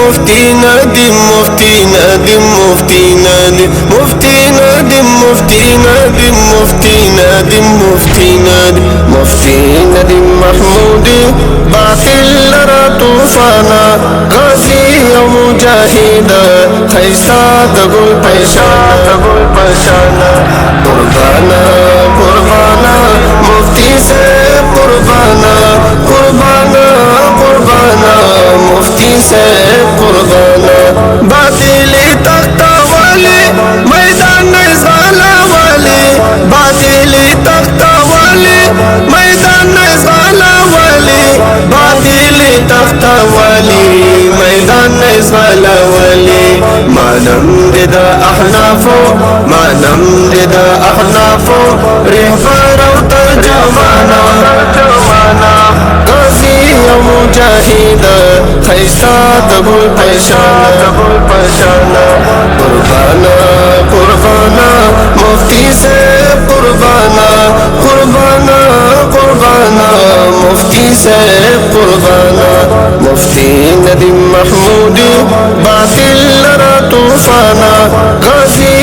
मुफ्ती नदीम मुफ्ती नदीम मुफ्ती नदीम मुफ्ती नदीम मुफ्ती नदीम मुफ्ती नदीम मुफ्ती नदीम मुफ्ती नदीम महमूदी बातिल लरा तूफाना गाजी मुजाहिद खैसा दगुल पैशाना कुर्बाना कुर्बाना मुफ्ती से कुर्बाना कुर्बाना कुर्बाना मुफ्ती से कुर्बाना बातिली तख्ता वाले मैदान ज़ाला वाले बातिली तख्ता वाले मैदान ज़ाला वाले बातिली तख्ता वाले मैदान ज़ाला वाले मानम दिदा अहनाफो मानम दिदा अहनाफो रहबर तर्जमाना गाजी मुजाहिद खैसा दबुल पैशाना कुर्बाना कुर्बाना मुफ्ती से कुर्बाना कुर्बाना कुर्बाना मुफ्ती से कुर्बाना मुफ्ती नदीम महमूदी बातिल लरा तूफाना गाजी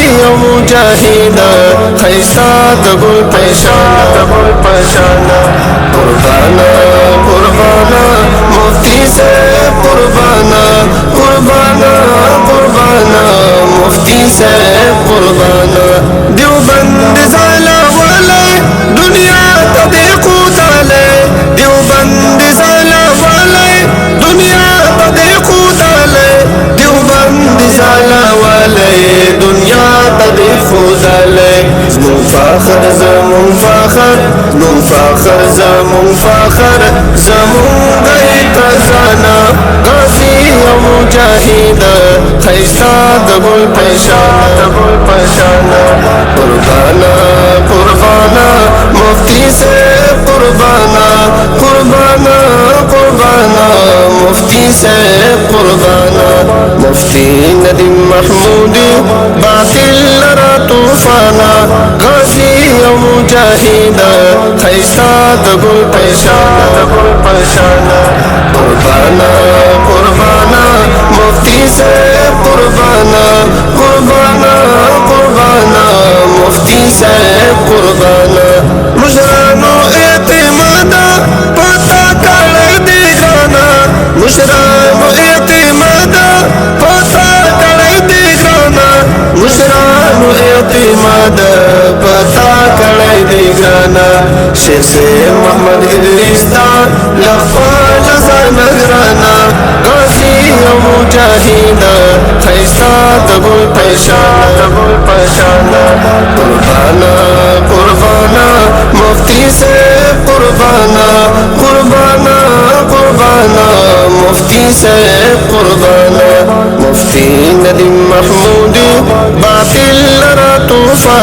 मुजाहिद खैसा दबुल पैशाना कुर्बाना कुर्बाना मुफ्ती से कुर्बाना कुर्बाना कुर्बाना मुफ्ती से कुर्बाना देवबंद ज़ाला वाले दुनिया तदेखू ताले देवबंद ज़ाला वाले दुनिया तदेखू ताले देवबंद ज़ाला वाले दुनिया तदेखू ताले मुफाखर ज़मुन फाखर मुफाखर ज़मुन फाखर ज़मुन गई खजाना गाजी मुजाहिद खैसा दबुल पैशाना कुर्बाना कुर्बाना मुफ्ती से कुर्बाना कुर्बाना कुर्बाना मुफ्ती से कुर्बाना मुफ्ती नदीम महमूदी बातिल लरा तूफाना गाजी मुजाहिद खैसा दबुल पैशाना कुर्बाना कुर्बाना मुफ्ती से कुर्बाना कुर्बाना कुर्बाना मुफ्ती से कुर्बाना मुशरानो एतिमादा पता कर दिगाना मुशरानो एतिमादा पता कर दिगाना मुशरानो एतिमादा पता कर दिगाना शेर से मोहम्मद इदरीस दा लफा जज़ा नजराना गाजी मुजाहिद खैसा दबुल पैशाना कुर्बाना कुर्बाना मुफ्ती से कुर्बाना कुर्बाना कुर्बाना मुफ्ती से कुर्बाना मुफ्ती नदीम महमूदी बातिल लरा तूफान